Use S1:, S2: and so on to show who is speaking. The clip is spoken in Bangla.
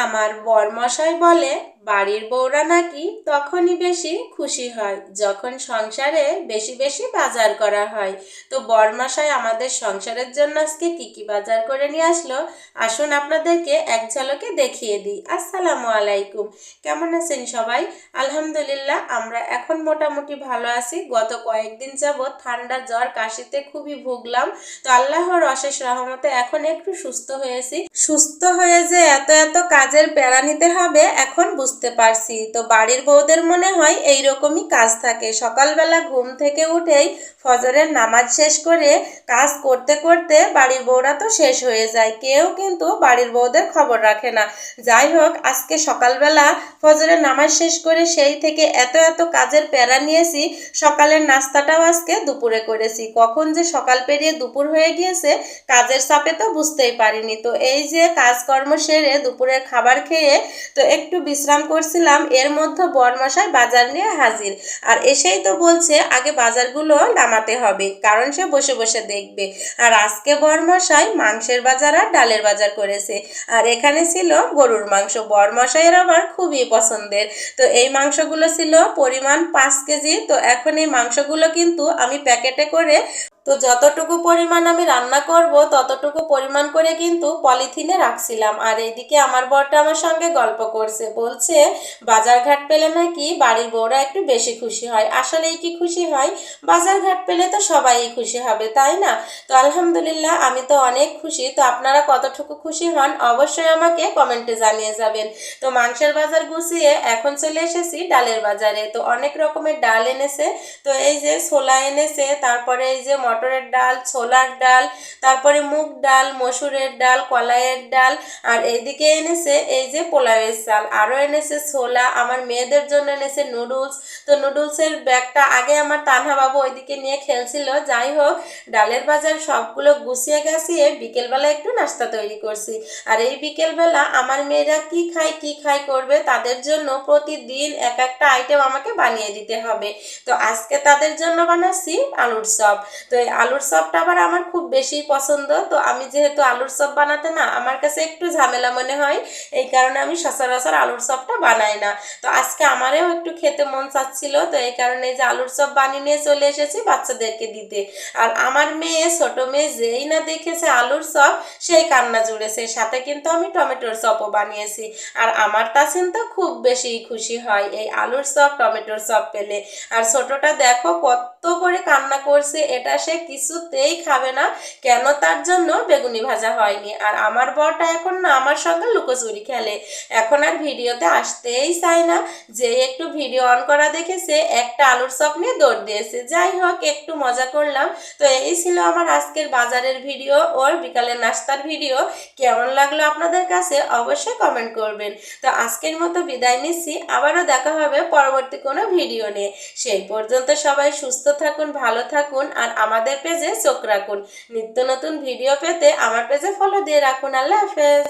S1: আমার বরমশাই বলে বাড়ির বউরা নাকি তখনই বেশি খুশি হয় যখন সংসারে বেশি বেশি বাজার করা হয়। তো বরমশাই আমাদের সংসারের জন্য আজকে কি কি বাজার করে নিয়ে আসলো আসুন আপনাদেরকে এক ঝলকে দেখিয়ে দিই। আসসালামু আলাইকুম, কেমন আছেন সবাই? আলহামদুলিল্লাহ আমরা এখন মোটামুটি ভালো আছি। গত কয়েকদিন যাবৎ ঠান্ডা জ্বর কাশিতে খুবই ভুগলাম, তো আল্লাহর অশেষ রহমতে এখন একটু সুস্থ হয়েছি। সুস্থ হয়ে যে এত এত কাজের প্যারা নিতে হবে এখন বুঝতে পারছি। তো বাড়ির বউদের মনে হয় এইরকমই কাজ থাকে, সকালবেলা ঘুম থেকে উঠেই ফজরের নামাজ শেষ করে কাজ করতে করতে বাড়ির বউরা তো শেষ হয়ে যায়, কেউ কিন্তু বাড়ির বউদের খবর রাখে না। যাই হোক, আজকে সকালবেলা ফজরের নামাজ শেষ করে সেই থেকে এত এত কাজের প্যারা নিয়েছি, সকালের নাস্তাটাও আজকে দুপুরে করেছি। কখন যে সকাল পেরিয়ে দুপুর হয়ে গিয়েছে কাজের চাপে তো বুঝতেই পারিনি। তো এই যে কাজকর্ম সেরে দুপুরের খাবার খেয়ে তো একটু বিশ্রাম করছিলাম, এর মধ্যে বরমশাই বাজার নিয়ে হাজির। আর এসেই তো বলছে আগে বাজারগুলো নামাতে হবে, কারণ সে বসে বসে দেখবে। আর আজকে বরমশাই মাংসের বাজার আর ডালের বাজার করেছে। আর এখানে ছিল গরুর মাংস, বরমশাইয়ের আবার খুবই পছন্দের। তো এই মাংসগুলো ছিল পরিমাণ 5 কেজি। তো এখন এই মাংসগুলো কিন্তু আমি প্যাকেটে করে, তো যতটুকু পরিমাণ আমি রান্না করব ততটুকু পরিমাণ করে কিন্তু পলিথিনে রাখছিলাম। আর এইদিকে আমার বরটা আমার সঙ্গে গল্প করছে, বলছে বাজারঘাট পেলে নাকি বাড়ির বউরা একটু বেশি খুশি হয়। আসলেই কি খুশি হয়? বাজারঘাট পেলে তো সবাই খুশি হবে, তাই না? তো আলহামদুলিল্লাহ আমি তো অনেক খুশি। তো আপনারা কতটুকু খুশি হন অবশ্যই আমাকে কমেন্টে জানিয়ে যাবেন। তো মাংসের বাজার গুছিয়ে এখন চলে এসেছি ডালের বাজারে। তো অনেক রকমের ডাল এনেছে। তো এই যে ছোলা এনেছে, তারপরে এই যে মটরের ডাল, ছোলার ডাল, তারপরে মুগ ডাল, মসুরের ডাল, কলাইয়ের ডাল, আর এইদিকে এনেছে এই যে পোলাওয়ের চাল, আরও এনেছে ছোলা। আমার মেয়েদের জন্য এনেছে নুডলস। তো নুডলসের ব্যাগটা আগে আমার তানহা বাবু ওইদিকে নিয়ে খেলছিল। যাই হোক, ডালের বাজার সবগুলো গুছিয়ে গাছিয়ে বিকেলবেলা একটু নাস্তা তৈরি করছি। আর এই বিকেলবেলা আমার মেয়েরা কি খায় কি খায় করবে, তাদের জন্য প্রতিদিন এক একটা আইটেম আমাকে বানিয়ে দিতে হবে। তো আজকে তাদের জন্য বানাচ্ছি আলুর চপ। তো এই আলুর চপটা আবার আমার খুব বেশি পছন্দ। তো আমি যেহেতু আলুর চপ বানাতে না আমার কাছে একটু ঝামেলা মনে হয়, এই কারণে আমি সচরাচর আলুর চপটা বানাই না। তো আজকে আমারও একটু খেতে মন চাচ্ছিল, তো এই কারণে যে আলুর চপ বানিয়ে নিয়ে চলে এসেছি বাচ্চাদেরকে দিতে। আর আমার মেয়ে, ছোট মেয়ে, যেই না দেখেছে আলুর চপ সেই কান্না জুড়েছে। সাথে কিন্তু আমি টমেটোর চপও বানিয়েছি। আর আমার তাসিন তো খুব বেশি খুশি হয় এই আলুর চপ টমেটোর চপ পেলে। আর ছোটটা দেখো কত করে কান্না করছে, এটা সে কিছুতেই খাবে না। কেন? তার জন্য বেগুনি ভাজা হয়নি। আর আমার বরটা এখন না আমার সঙ্গে লুকোচুরি খেলে, এখন আর ভিডিওতে আসতেই চায় না। যে একটু ভিডিও অন করা দেখেছে একটা আলুর চপ নিয়ে দৌড় দিয়েছে। যাই হোক, একটু মজা করলাম। তো এই ছিল আমার আজকের বাজারের ভিডিও ওর বিকালের নাস্তার ভিডিও। কেমন লাগলো আপনাদের কাছে অবশ্যই কমেন্ট করবেন। তো আজকের মতো বিদায় নিচ্ছি, আবারও দেখা হবে পরবর্তী কোনো ভিডিও নিয়ে। সেই পর্যন্ত সবাই সুস্থ থাকুন, ভালো থাকুন, আর আমাদের পেজে চোখ রাখুন। নিত্য নতুন ভিডিও পেতে আমার পেজে ফলো দিয়ে রাখুন। আল্লাহ হাফেজ।